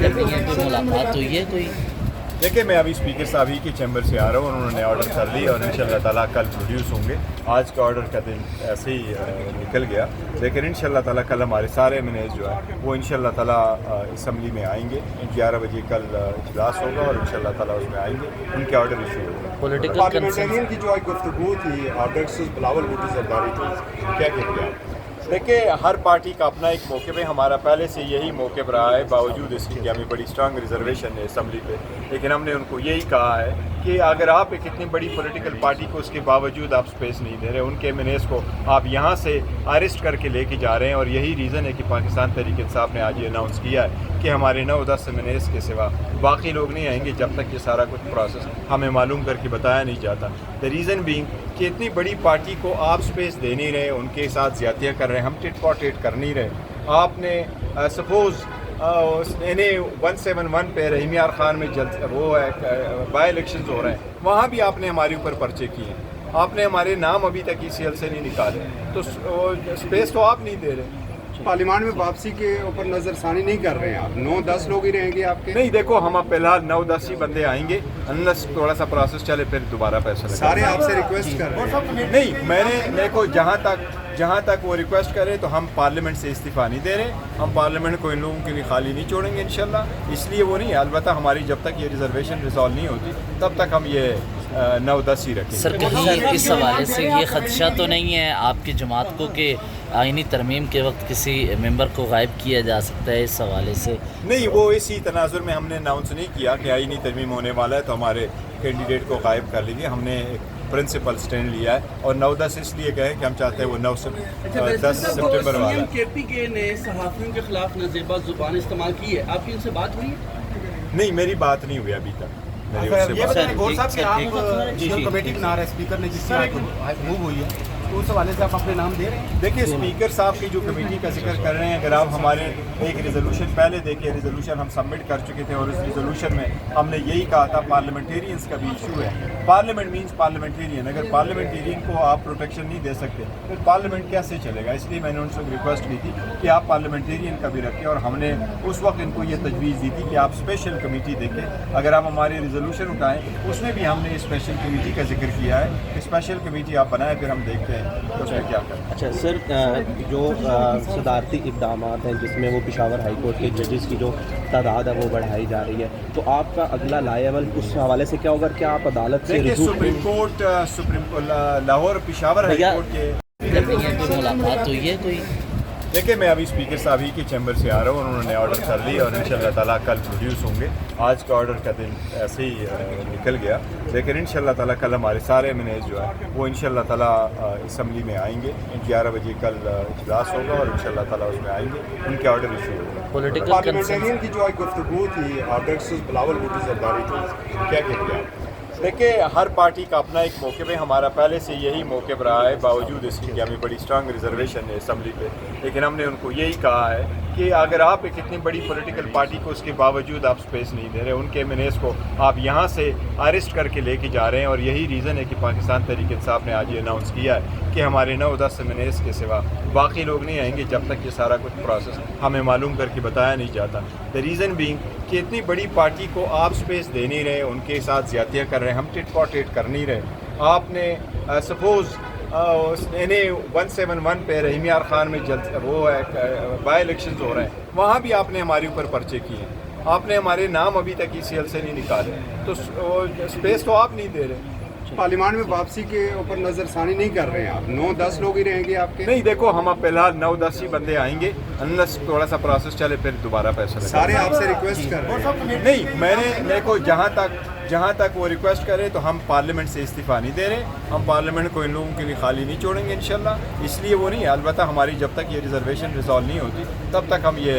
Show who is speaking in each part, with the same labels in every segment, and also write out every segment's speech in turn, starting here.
Speaker 1: रही है, कोई मुलाकात हुई है कोई?
Speaker 2: देखिए, मैं अभी स्पीकर साहब ही के चैम्बर से आ रहा हूँ, उन्होंने ऑर्डर कर लिया और इंशाल्लाह ताला कल प्रोड्यूस होंगे। आज का ऑर्डर का दिन ऐसे ही निकल गया, लेकिन इंशाल्लाह ताला कल हमारे सारे एमएनएस जो है वो इंशाल्लाह ताला असम्बली में आएंगे। 11 बजे कल इजलास होगा और इंशाल्लाह ताला उसमें आएंगे, उनके ऑर्डर इशू होंगे।
Speaker 1: पॉलिटिकल
Speaker 3: पार्लियामेंटेरियन की जो आज गुफ्तगू थी, ऑर्डर्स बिलावल भुट्टो जरदारी थी, क्या कहेंगे आप?
Speaker 2: देखिए, हर पार्टी का अपना एक मौक़िफ़ है। हमारा पहले से यही मौक़िफ़ रहा है, बावजूद इसके कि हमें बड़ी स्ट्रांग रिजर्वेशन है असम्बली पे, लेकिन हमने उनको यही कहा है कि अगर आप एक इतनी बड़ी पॉलिटिकल पार्टी को उसके बावजूद आप स्पेस नहीं दे रहे, उनके एमएनएस को आप यहाँ से अरेस्ट करके लेके जा रहे हैं, और यही रीज़न है कि पाकिस्तान तहरीक इंसाफ ने आज ये अनाउंस किया है कि हमारे 9-10 एमएनएस के सिवा बाकी लोग नहीं आएंगे जब तक ये सारा कुछ प्रोसेस हमें मालूम करके बताया नहीं जाता। द रीज़न बीइंग कि इतनी बड़ी पार्टी को आप स्पेस दे नहीं रहे, उनके साथ ज़्यादतियाँ कर रहे हैं, हम टिट फॉर टेट कर नहीं रहे। आपने सपोज़ इन्हें 171 पे रहीम यार खान में वो है बाई इलेक्शंस हो रहे हैं, वहाँ भी आपने हमारे ऊपर पर्चे किए हैं, आपने हमारे नाम अभी तक ECL से नहीं निकाले, तो स्पेस तो आप नहीं दे रहे।
Speaker 3: पार्लियामेंट में वापसी के ऊपर नजरसानी नहीं कर रहे हैं आप? 9-10 लोग ही रहेंगे आपके?
Speaker 2: नहीं, देखो, हम अब फिलहाल 9-10 ही बंदे आएंगे, अनलेस थोड़ा सा प्रोसेस चले फिर दोबारा पैसा लगे।
Speaker 3: सारे आपसे रिक्वेस्ट कर रहे हैं?
Speaker 2: नहीं, मेरे को जहाँ तक वो रिक्वेस्ट करें तो हम पार्लियामेंट से इस्तीफ़ा नहीं दे रहे, हम पार्लियामेंट को इन लोगों के लिए खाली नहीं छोड़ेंगे इंशाल्लाह। इसलिए वो नहीं है, अलबत्ता हमारी जब तक ये रिजर्वेशन रिजॉल्व नहीं होती तब तक हम ये 9-10 ही रखेंगे।
Speaker 1: सर, कहीं इस हवाले से ये खदशा तो नहीं है आपकी जमात को कि आईनी तरमीम के वक्त किसी मेंबर को गायब किया जा सकता है? इस हवाले से
Speaker 2: नहीं, वो इसी तनाजुर में हमने अनाउंस नहीं किया कि आईनी तरमीम होने वाला है तो हमारे कैंडिडेट को गायब कर लीजिए। हमने एक प्रिंसिपल स्टैंड लिया है, और 9-10 इसलिए गए कि हम चाहते हैं वो 10 सितंबर वाला।
Speaker 4: KPK ने सहाफ़ियों के खिलाफ नाजेबा जुबान इस्तेमाल की है, आपकी उनसे बात हुई?
Speaker 2: नहीं, मेरी बात नहीं हुई अभी तक। मेरी उससे
Speaker 5: ये
Speaker 2: बात
Speaker 5: बताइए गौर साहब कि आप जियो कमेटी बना रहे स्पीकर ने जिससे आप मूव हुई है, तो उस हवाले से आप अपने नाम दे रहे हैं?
Speaker 2: देखिए, स्पीकर साहब की जो कमेटी का जिक्र कर रहे हैं, अगर आप हमारे एक रिजोल्यूशन पहले देखिए, रिजोल्यूशन हम सबमिट कर चुके थे और उस रिजोल्यूशन में हमने यही कहा था पार्लियामेंटेरियंस का भी इशू है। पार्लियामेंट मींस पार्लियामेंटेरियन, अगर पार्लियामेंटेरियन को आप प्रोटेक्शन नहीं दे सकते तो पार्लियामेंट कैसे चलेगा? इसलिए मैंने उनसे रिक्वेस्ट की थी कि आप पार्लियामेंटेरियन का भी रखें, और हमने उस वक्त इनको ये तजवीज़ दी थी कि आप स्पेशल कमेटी देखें। अगर आप हमारे रिजोल्यूशन उठाएँ उसमें भी हमने स्पेशल कमेटी का जिक्र किया है, स्पेशल कमेटी आप बनाएं, फिर हम देखते हैं कि उसमें क्या करें।
Speaker 6: अच्छा सर, जो सदारती इक़दाम हैं जिसमें वो पेशावर हाई कोर्ट के जजेस की जो तादाद है वो बढ़ाई जा रही है, तो आपका अगला लाएवल उस हवाले से क्या होगा? क्या आप अदालत से
Speaker 2: देखिए, supreme court Lahore Peshawar high court के
Speaker 1: कोई मुलाकात हुई है कोई?
Speaker 2: देखिए, मैं अभी स्पीकर साहब ही के चैम्बर से आ रहा हूँ, उन्होंने ऑर्डर कर लिया और इंशाल्लाह ताला कल प्रोड्यूस होंगे। आज का ऑर्डर का दिन ऐसे ही निकल गया, लेकिन इंशाल्लाह ताला कल हमारे सारे एमएनएस जो है वो इंशाल्लाह ताला असम्बली में आएंगे। 11 बजे कल इजलास होगा और इंशाल्लाह ताला उसमें आएंगे, उनके ऑर्डर इशू होंगे।
Speaker 1: पॉलिटिकल
Speaker 3: पार्लियामेंटेरियन की जो आज गुफ्तगू थी, ऑर्डर्स बिलावल भुट्टो जरदारी थी, क्या कहेंगे आप?
Speaker 2: देखिए, हर पार्टी का अपना एक मौक़िफ़ है। हमारा पहले से यही मौक़िफ़ रहा है, बावजूद इसके कि हमें बड़ी स्ट्रांग रिजर्वेशन है असम्बली पे, लेकिन हमने उनको यही कहा है कि अगर आप एक इतनी बड़ी पॉलिटिकल पार्टी को उसके बावजूद आप स्पेस नहीं दे रहे, उनके एमएनएस को आप यहाँ से अरेस्ट करके लेके जा रहे हैं, और यही रीज़न है कि पाकिस्तान तहरीक इंसाफ ने आज ये अनाउंस किया है कि हमारे 9-10 एमएनएस के सिवा बाकी लोग नहीं आएंगे जब तक ये सारा कुछ प्रोसेस हमें मालूम करके बताया नहीं जाता। द रीज़न बीइंग कि इतनी बड़ी पार्टी को आप स्पेस दे नहीं रहे, उनके साथ ज़्यादतियाँ कर रहे हैं, हम टिट फॉर टेट कर नहीं रहे। आपने सपोज़ इन्हें 171 पे रहीम यार खान में वो है बाई इलेक्शंस हो रहे हैं, वहाँ भी आपने हमारे ऊपर पर्चे किए हैं, आपने हमारे नाम अभी तक ECL से नहीं निकाले, तो स्पेस तो आप नहीं दे रहे।
Speaker 3: पार्लियामेंट में वापसी के ऊपर नजरसानी नहीं कर रहे हैं आप? 9-10 लोग ही रहेंगे आपके?
Speaker 2: नहीं, देखो, हम अब फिलहाल 9-10 ही बंदे आएंगे, अनलेस थोड़ा सा प्रोसेस चले फिर दोबारा पैसा लगे।
Speaker 3: सारे आपसे रिक्वेस्ट कर रहे हैं?
Speaker 2: नहीं, मेरे को जहाँ तक वो रिक्वेस्ट करें तो हम पार्लियामेंट से इस्तीफ़ा नहीं दे रहे, हम पार्लियामेंट को इन लोगों के लिए खाली नहीं छोड़ेंगे इंशाल्लाह। इसलिए वो नहीं है, अलबत्ता हमारी जब तक ये रिजर्वेशन रिजॉल्व नहीं होती तब तक हम ये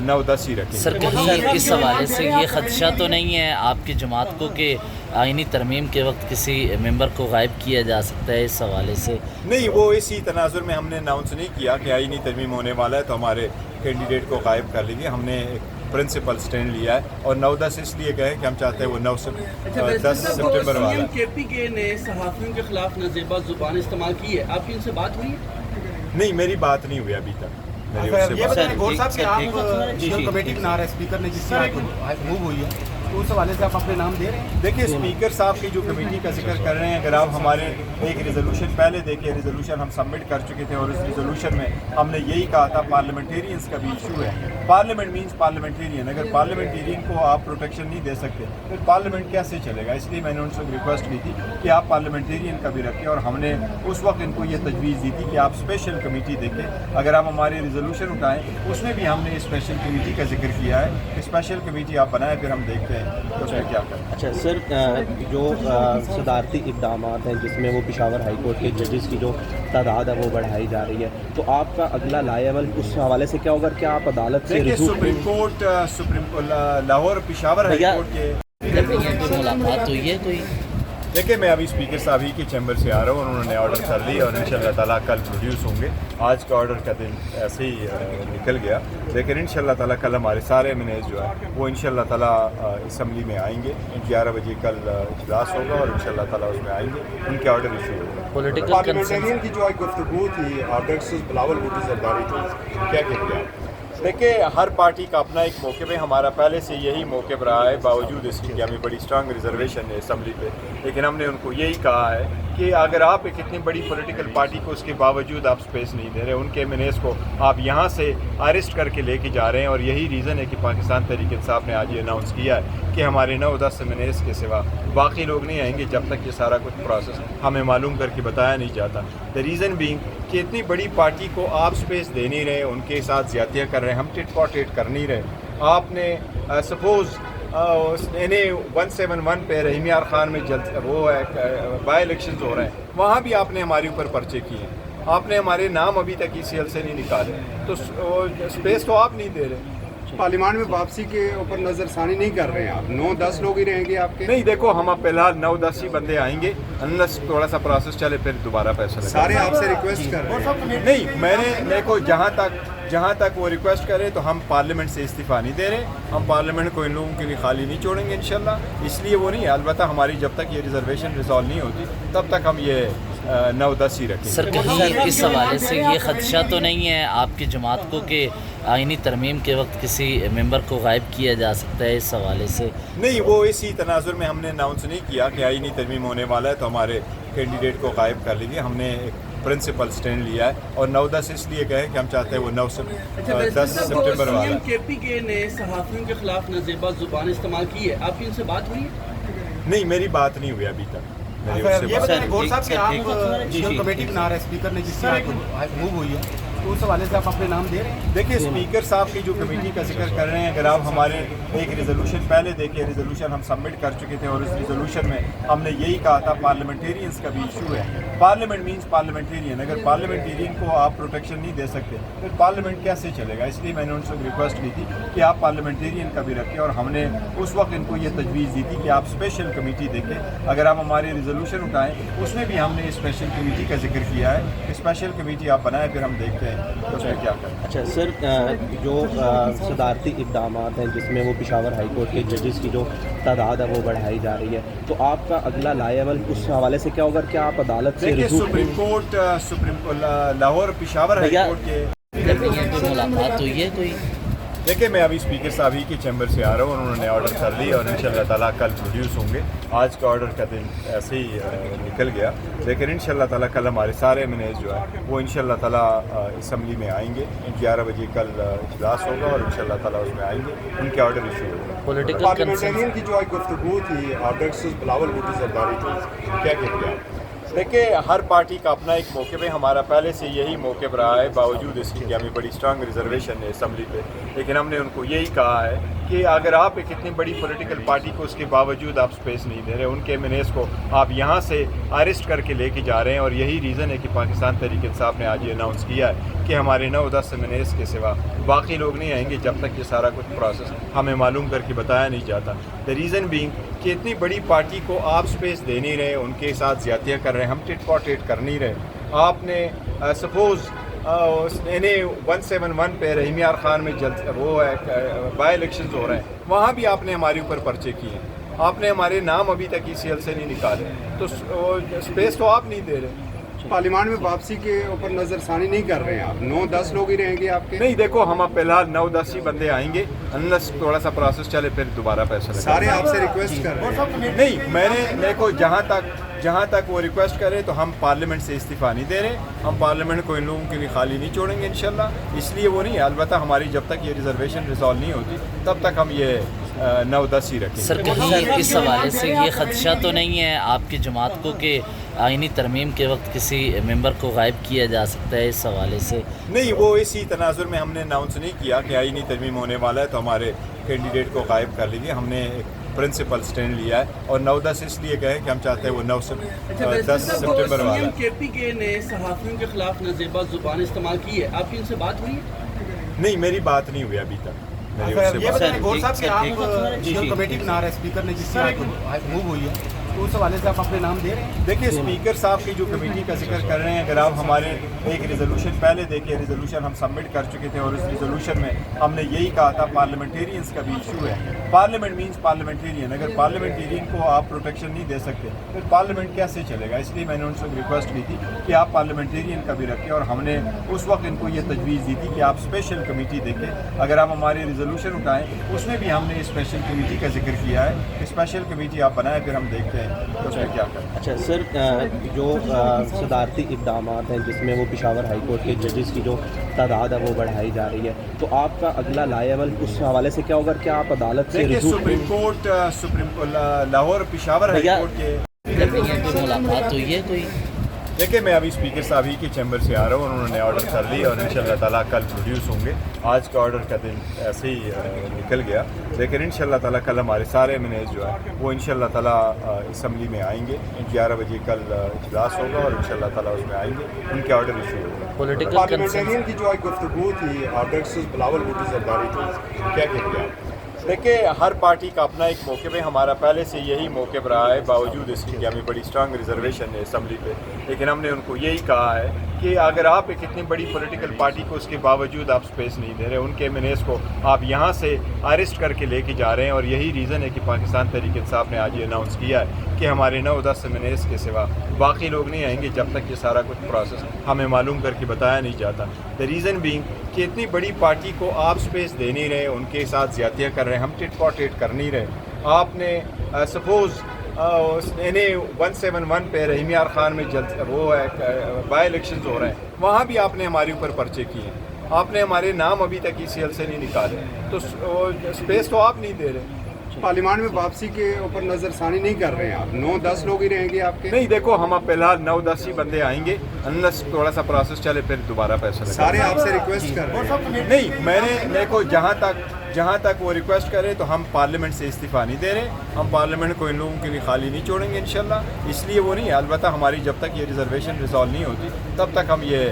Speaker 2: 9-10 ही रखेंगे।
Speaker 1: सर, कहीं इस हवाले से ये खदशा तो नहीं है आपकी जमात को कि आईनी तरमीम के वक्त किसी मेंबर को गायब किया जा सकता है? इस हवाले से
Speaker 2: नहीं, वो इसी तनाजुर में हमने अनाउंस नहीं किया कि आईनी तरमीम होने वाला है तो हमारे कैंडिडेट को गायब कर लीजिए। हमने एक प्रिंसिपल स्टैंड लिया है, और 9-10 इसलिए गए कि हम चाहते हैं वो 10 सितंबर वाला।
Speaker 4: KPK ने सहाफ़ियों के खिलाफ नाजेबा जुबान इस्तेमाल की है, आपकी उनसे बात हुई?
Speaker 2: नहीं, मेरी बात नहीं हुई अभी तक। मेरी
Speaker 5: सर,
Speaker 2: उससे
Speaker 5: ये
Speaker 2: बात
Speaker 5: बताइए गौर साहब कि आप
Speaker 1: जी,
Speaker 5: जो
Speaker 1: जी।
Speaker 5: कमेटी बना रहे स्पीकर ने जिससे आप मूव हुई है, तो उस हवाले से आप अपने नाम दे रहे हैं।
Speaker 2: देखिए स्पीकर साहब की जो कमेटी का जिक्र कर रहे हैं, अगर आप हमारे एक रिजोल्यूशन पहले देखिए, रिजोल्यूशन हम सबमिट कर चुके थे और उस रिजोल्यूशन में हमने यही कहा था पार्लियामेंटेरियंस का भी इशू है। पार्लियामेंट मींस पार्लियामेंटेरियन, अगर पार्लियामेंटेरियन को आप प्रोटेक्शन नहीं दे सकते फिर पार्लियामेंट कैसे चलेगा। इसलिए मैंने उनसे रिक्वेस्ट की थी कि आप पार्लियामेंटेरियन का भी रखें और हमने उस वक्त इनको ये तजवीज़ दी थी कि आप स्पेशल कमेटी देखें। अगर आप हमारे रिजोल्यूशन उठाएँ उसमें भी हमने स्पेशल कमेटी का जिक्र किया है कि स्पेशल कमेटी आप बनाएं, फिर हम देखते हैं कि उसमें क्या करें।
Speaker 6: अच्छा सर, जो सदारती इक़दाम हैं जिसमें वो पेशावर हाई कोर्ट के जजेस की जो तादाद है वो बढ़ाई जा रही है, तो आपका अगला लाएवल उस हवाले से क्या होगा? क्या आप अदालत से
Speaker 2: देखिए
Speaker 6: रुजू
Speaker 2: सुप्रीम लाहौर पेशावर हाई
Speaker 1: भैया,
Speaker 2: कोर्ट के
Speaker 1: जब ये कोई मुलाकात हुई है कोई?
Speaker 2: देखिए मैं अभी स्पीकर साहब ही के चैम्बर से आ रहा हूँ, उन्होंने ऑर्डर कर ली और इंशाल्लाह ताला कल प्रोड्यूस होंगे। आज का ऑर्डर का दिन ऐसे ही निकल गया, लेकिन इंशाल्लाह ताला कल हमारे सारे एमएनएस जो है वो इंशाल्लाह ताला असम्बली में आएंगे। 11 बजे कल इजलास होगा और इंशाल्लाह ताला उसमें आएंगे, उनके ऑर्डर इशू होगा।
Speaker 1: पॉलिटिकल
Speaker 3: पार्लियामेंटेरियन की जो आज गुफ्तगू थी ऑर्डर्स बिलावल भुट्टो जरदारी थी, क्या कहते हैं?
Speaker 2: देखिए हर पार्टी का अपना एक मौक़िफ़ है, हमारा पहले से यही मौक़िफ़ रहा है, बावजूद इसके कि हमें बड़ी स्ट्रांग रिजर्वेशन है असम्बली पे, लेकिन हमने उनको यही कहा है कि अगर आप एक इतनी बड़ी पॉलिटिकल पार्टी को उसके बावजूद आप स्पेस नहीं दे रहे, उनके एमएनएस को आप यहाँ से अरेस्ट करके लेके जा रहे हैं, और यही रीज़न है कि पाकिस्तान तहरीक इंसाफ ने आज ये अनाउंस किया है कि हमारे 9-10 एमएनएस के सिवा बाकी लोग नहीं आएंगे जब तक ये सारा कुछ प्रोसेस हमें मालूम करके बताया नहीं जाता। द रीज़न बीइंग कि इतनी बड़ी पार्टी को आप स्पेस दे नहीं रहे, उनके साथ ज़्यादतियाँ कर रहे हैं, हम टिट फॉर टेट कर नहीं रहे। आपने सपोज़ इन्हें 171 पे रहीम यार खान में जल्द वो बाई इलेक्शन हो रहे हैं, वहाँ भी आपने हमारे ऊपर पर्चे किए, आपने हमारे नाम अभी तक ECL से नहीं निकाले, तो स्पेस तो आप नहीं दे रहे।
Speaker 3: पार्लियामान में वापसी के ऊपर नज़रसानी नहीं कर रहे हैं आप, 9-10 लोग ही रहेंगे आपके?
Speaker 2: नहीं, देखो हम अब फिलहाल 9-10 ही बंदे आएंगे, अनलेस थोड़ा सा प्रोसेस चले फिर दोबारा पैसा लगेगा।
Speaker 3: सारे आपसे रिक्वेस्ट कर रहे हैं?
Speaker 2: नहीं, मेरे को जहाँ तक वो रिक्वेस्ट करे तो हम पार्लियामेंट से इस्तीफ़ा नहीं दे रहे, हम पार्लियामेंट को इन लोगों के लिए खाली नहीं छोड़ेंगे इंशाल्लाह। इसलिए वो नहीं है, अलबत्ता हमारी जब तक ये रिजर्वेशन रिजॉल्व नहीं होती तब तक हम ये 9-10 ही रखेंगे।
Speaker 1: सर कहीं इस हवाले से ये खदशा तो नहीं है आपकी जमात को कि आइनी तरमीम के वक्त किसी मेंबर को गायब किया जा सकता है? इस हवाले से
Speaker 2: नहीं, वो इसी तनाजुर में हमने अनाउंस नहीं किया कि आईनी तरमीम होने वाला है तो हमारे कैंडिडेट को गायब कर लीजिए। हमने एक प्रिंसिपल स्टैंड लिया है और 9-10 इसलिए कहे कि हम चाहते हैं वो 10 सितंबर वाला।
Speaker 4: KP के ने सहाफ़ियों के खिलाफ नाजेबा जुबान इस्तेमाल की है, आपकी उनसे बात हुई है?
Speaker 2: नहीं, मेरी बात नहीं हुई अभी तक। मेरी
Speaker 5: सर,
Speaker 2: उससे
Speaker 5: ये
Speaker 2: बात
Speaker 5: बताइए गौर साहब कि आप
Speaker 1: जी,
Speaker 5: जो
Speaker 1: जी।
Speaker 5: कमेटी बना रहे स्पीकर ने जिससे आप मूव हुई है, तो उस हवाले से आप अपने नाम दे रहे हैं।
Speaker 2: देखिए स्पीकर साहब की जो कमेटी का जिक्र कर रहे हैं, अगर आप हमारे एक रिजोल्यूशन पहले देखिए, रिजोल्यूशन हम सबमिट कर चुके थे और उस रिजोल्यूशन में हमने यही कहा था पार्लियामेंटेरियंस का भी इशू है। पार्लियामेंट मींस पार्लियामेंटेरियन, अगर पार्लियामेंटेरियन को आप प्रोटेक्शन नहीं दे सकते फिर पार्लियामेंट कैसे चलेगा। इसलिए मैंने उनसे रिक्वेस्ट की थी कि आप पार्लियामेंटेरियन का भी रखें और हमने उस वक्त इनको ये तजवीज़ दी थी कि आप स्पेशल कमेटी देखें। अगर आप हमारे रिजोल्यूशन उठाएँ उसमें भी हमने स्पेशल कमेटी का जिक्र किया है कि स्पेशल कमेटी आप बनाएं, फिर हम देखते हैं कि उसमें क्या करें।
Speaker 6: अच्छा सर, जो सदारती इक़दाम हैं जिसमें वो पेशावर हाई कोर्ट के जजेस की जो तादाद है वो बढ़ाई जा रही है, तो आपका अगला लाएवल उस हवाले से क्या होगा? क्या आप अदालत से
Speaker 2: देखिए
Speaker 6: रुजू
Speaker 2: सुप्रीम लाहौर पेशावर हाई
Speaker 1: भैया,
Speaker 2: कोर्ट के
Speaker 1: जब ये कोई मुलाकात हुई है कोई?
Speaker 2: देखिए मैं अभी स्पीकर साहब ही के चैम्बर से आ रहा हूँ, उन्होंने ऑर्डर कर ली और इंशाल्लाह ताला कल प्रोड्यूस होंगे। आज का ऑर्डर का दिन ऐसे ही निकल गया, लेकिन इंशाल्लाह ताला कल हमारे सारे एमएनएस जो है वो इंशाल्लाह ताला असम्बली में आएंगे। 11 बजे कल इजलास होगा और इंशाल्लाह ताला उसमें आएंगे, उनके ऑर्डर इशू होगा।
Speaker 1: पॉलिटिकल
Speaker 3: पार्लियामेंटेरियन की जो आज गुफ्तगू थी ऑर्डर्स बिलावल भुट्टो जरदारी थी, क्या कहते हैं?
Speaker 2: देखिए हर पार्टी का अपना एक मौक़िफ़ है, हमारा पहले से यही मौक़िफ़ रहा है, बावजूद इसके कि हमें बड़ी स्ट्रांग रिजर्वेशन है असम्बली पे, लेकिन हमने उनको यही कहा है कि अगर आप एक इतनी बड़ी पॉलिटिकल पार्टी को उसके बावजूद आप स्पेस नहीं दे रहे, उनके एमएनएस को आप यहाँ से अरेस्ट करके लेके जा रहे हैं, और यही रीज़न है कि पाकिस्तान तहरीक इंसाफ ने आज ये अनाउंस किया है कि हमारे 9-10 एमएनएस के सिवा बाकी लोग नहीं आएंगे जब तक ये सारा कुछ प्रोसेस हमें मालूम करके बताया नहीं जाता। द रीज़न बीइंग कि इतनी बड़ी पार्टी को आप स्पेस दे नहीं रहे, उनके साथ ज़्यादतियाँ कर रहे हैं, हम टिट फॉर टेट कर नहीं रहे। आपने सपोज़ इन्हें 171 पे रहीम यार खान में जल्द वो बाई इलेक्शन हो रहे हैं, वहाँ भी आपने हमारे ऊपर पर्चे किए, आपने हमारे नाम अभी तक ECL से नहीं निकाले, तो स्पेस तो आप नहीं दे रहे।
Speaker 3: पार्लियामेंट में वापसी के ऊपर नजरसानी नहीं कर रहे हैं आप? 9-10 लोग ही रहेंगे आपके?
Speaker 2: नहीं, देखो हम अब फिलहाल 9-10 ही बंदे आएंगे, अनलेस थोड़ा सा प्रोसेस चले फिर दोबारा फैसला
Speaker 3: सारे आपसे रिक्वेस्ट कर रहे हैं?
Speaker 2: नहीं, मेरे को जहाँ तक वो रिक्वेस्ट करे तो हम पार्लियामेंट से इस्तीफ़ा नहीं दे रहे, हम पार्लियामेंट को इन लोगों के लिए खाली नहीं छोड़ेंगे इंशाल्लाह। इसलिए वो नहीं है, अलबत्ता हमारी जब तक ये रिजर्वेशन रिजॉल्व नहीं होती तब तक हम ये 9-10 ही रखेंगे।
Speaker 1: सर कहीं इस हवाले से ये खदशा तो नहीं है आपकी जमात को कि आइनी तरमीम के वक्त किसी मेंबर को गायब किया जा सकता है, इस हवाले से?
Speaker 2: नहीं, वो इसी तनाजुर में हमने अनाउंस नहीं किया कि आइनी तरमीम होने वाला है तो हमारे कैंडिडेट को गायब कर लेंगे। हमने एक प्रिंसिपल स्टैंड लिया है और 9-10 इसलिए कहे कि हम चाहते हैं वो 10 सितंबर वाला।
Speaker 4: KPK ने सहाफ़ियों के खिलाफ नाजेबा जुबान इस्तेमाल की है, आपकी उनसे बात हुई है?
Speaker 2: नहीं, मेरी बात नहीं हुई अभी तक। मेरी
Speaker 5: सर
Speaker 2: उससे
Speaker 5: ये
Speaker 2: बात
Speaker 5: बताइए गौर साहब कि आप
Speaker 6: जी,
Speaker 5: जो
Speaker 6: जी।
Speaker 5: कमेटी बना रहे हैं स्पीकर ने जिससे आज मूव हुई है, तो उस हवाले से आप अपने नाम दे रहे हैं?
Speaker 2: देखिए, स्पीकर साहब की जो कमेटी का जिक्र कर रहे हैं, अगर आप हमारे एक रिजोल्यूशन पहले देखिए, रिजोल्यूशन हम सबमिट कर चुके थे और उस रिजोल्यूशन में हमने यही कहा था पार्लियामेंटेरियंस का भी इशू है। पार्लियामेंट मींस पार्लियामेंटेरियन, अगर पार्लियामेंटेरियन को आप प्रोटेक्शन नहीं दे सकते फिर पार्लियामेंट कैसे चलेगा? इसलिए मैंने उनसे रिक्वेस्ट की थी कि आप पार्लियामेंटेरियन का भी रखें और हमने उस वक्त इनको ये तजवीज़ दी थी कि आप स्पेशल कमेटी देखें। अगर आप हमारे रिजोल्यूशन उठाएँ उसमें भी हमने स्पेशल कमेटी का जिक्र किया है कि स्पेशल कमेटी आप बनाएं, फिर हम देखते हैं कि उसमें क्या करना है।
Speaker 6: अच्छा सर, जो सदारती इक़दाम हैं जिसमें वो पेशावर हाई कोर्ट के जजेस की जो तादाद है वो बढ़ाई जा रही है, तो आपका अगला लाएवल उस हवाले से क्या होगा? क्या आप अदालत से
Speaker 2: देखिए,
Speaker 6: रुजू
Speaker 2: सुप्रीम लाहौर पेशावर हाई
Speaker 6: भैया-
Speaker 2: कोर्ट के
Speaker 1: कोई मुलाकात हुई है कोई?
Speaker 2: देखिए, मैं अभी स्पीकर साहब ही के चैम्बर से आ रहा हूँ, उन्होंने ऑर्डर कर लिया और इंशाल्लाह ताला कल प्रोड्यूस होंगे। आज का ऑर्डर का दिन ऐसे ही निकल गया, लेकिन इंशाल्लाह ताला कल हमारे सारे एमएनएस जो है वो इंशाल्लाह ताला असम्बली में आएंगे। 11 बजे कल इजलास होगा और इंशाल्लाह ताला उसमें आएंगे, उनके ऑर्डर इशू होगा।
Speaker 1: पॉलिटिकल
Speaker 3: पार्लियामेंटेरियन की जो आज गुफ्तगू थी ऑर्डर्स बिलावल भुट्टो जरदारी थी, क्या कहेंगे आप?
Speaker 2: देखिए, हर पार्टी का अपना एक मौक़िफ़ है, हमारा पहले से यही मौक़िफ़ रहा है, बावजूद इसकी कि हमें बड़ी स्ट्रांग रिजर्वेशन है असम्बली पे, लेकिन हमने उनको यही कहा है कि अगर आप एक इतनी बड़ी पॉलिटिकल पार्टी को उसके बावजूद आप स्पेस नहीं दे रहे, उनके एमएनएस को आप यहाँ से अरेस्ट करके लेके जा रहे हैं, और यही रीज़न है कि पाकिस्तान तहरीक इंसाफ ने आज ये अनाउंस किया है कि हमारे 9-10 एमएनएस के सिवा बाकी लोग नहीं आएंगे जब तक ये सारा कुछ प्रोसेस हमें मालूम करके बताया नहीं जाता। द रीज़न बीइंग कि इतनी बड़ी पार्टी को आप स्पेस दे नहीं रहे, उनके साथ ज़्यादतियाँ कर रहे हैं, हम टिट फॉर टिट कर नहीं रहे। आपने सपोज़ इन्हें 171 पे रहीम यार खान में जल्द वो है बाई इलेक्शंस हो रहे हैं, वहाँ भी आपने हमारे ऊपर पर्चे किए, आपने हमारे नाम अभी तक ECL से नहीं निकाले, तो स्पेस तो आप नहीं दे रहे।
Speaker 3: पार्लियामेंट में वापसी के ऊपर नजरसानी नहीं कर रहे हैं आप? 9-10 लोग ही रहेंगे आपके?
Speaker 2: नहीं, देखो हम अब फिलहाल 9-10 ही बंदे आएंगे, अनलेस थोड़ा सा प्रोसेस चले फिर दोबारा फैसला
Speaker 3: सारे आपसे रिक्वेस्ट कर रहे हैं?
Speaker 2: नहीं, मेरे को जहाँ तक वो रिक्वेस्ट करे तो हम पार्लियामेंट से इस्तीफ़ा नहीं दे रहे, हम पार्लियामेंट को इन लोगों के लिए खाली नहीं छोड़ेंगे इंशाल्लाह। इसलिए वो नहीं है, अलबत्ता हमारी जब तक ये रिजर्वेशन रिजॉल्व नहीं होती तब तक हम ये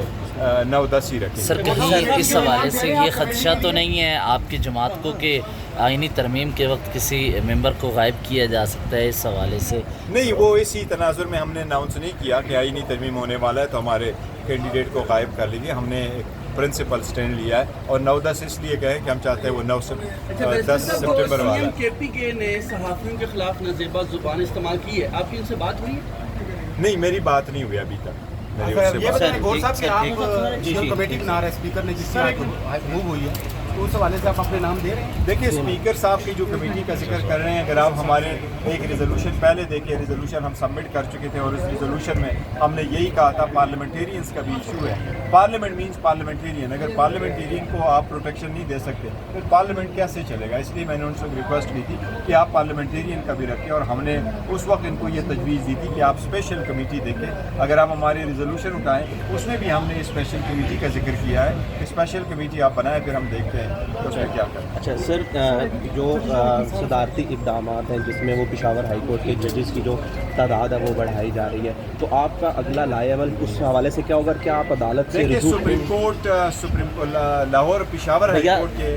Speaker 2: 9-10 ही रखेंगे।
Speaker 1: सर कहीं इस हवाले से ये खदशा तो नहीं है आपकी जमात को कि आइनी तरमीम के वक्त किसी मेंबर को गायब किया जा सकता है, इस हवाले से?
Speaker 2: नहीं, वो इसी तनाजुर में हमने अनाउंस नहीं किया कि आइनी तरमीम होने वाला है तो हमारे कैंडिडेट को गायब कर लेंगे। हमने एक प्रिंसिपल स्टैंड लिया है और 9-10 इसलिए कहे कि हम चाहते हैं वो 10 सितंबर वाला।
Speaker 4: KPK ने सहाफ़ियों के खिलाफ नाजेबा जुबान इस्तेमाल की है, आपकी उनसे बात हुई है?
Speaker 2: नहीं, मेरी बात नहीं हुई अभी तक। मेरी
Speaker 5: सर
Speaker 2: उससे
Speaker 5: ये
Speaker 2: बात
Speaker 5: बताइए गौर साहब कि आप
Speaker 6: जी,
Speaker 5: जो
Speaker 6: जी।
Speaker 5: कमेटी बना रहे हैं स्पीकर ने जिससे आज मूव हुई है, तो उस हवाले से आप अपने नाम दे रहे हैं?
Speaker 2: देखिए, स्पीकर साहब की जो कमेटी का जिक्र कर रहे हैं, अगर आप हमारे एक रिजोल्यूशन पहले देखिए, रिजोल्यूशन हम सबमिट कर चुके थे और उस रिजोल्यूशन में हमने यही कहा था पार्लियामेंटेरियंस का भी इशू है। पार्लियामेंट मींस पार्लियामेंटेरियन, अगर पार्लियामेंटेरियन को आप प्रोटेक्शन नहीं दे सकते फिर पार्लियामेंट कैसे चलेगा? इसलिए मैंने उनसे रिक्वेस्ट की थी कि आप पार्लियामेंटेरियन का भी रखें और हमने उस वक्त इनको ये तजवीज़ दी थी कि आप स्पेशल कमेटी देखें। अगर आप हमारे रिजोल्यूशन उठाएँ उसमें भी हमने स्पेशल कमेटी का जिक्र किया है कि स्पेशल कमेटी आप बनाएं, फिर हम देखते हैं कि उसमें क्या करना।
Speaker 6: अच्छा सर, जो सदारती इक़दाम हैं जिसमें वो पेशावर हाई कोर्ट के जजेस की जो तादाद है वो बढ़ाई जा रही है, तो आपका अगला लाएवल उस हवाले से क्या होगा? क्या आप अदालत से
Speaker 2: देखिए,
Speaker 6: रुजू
Speaker 2: सुप्रीम लाहौर पेशावर हाई
Speaker 6: भैया-
Speaker 2: कोर्ट के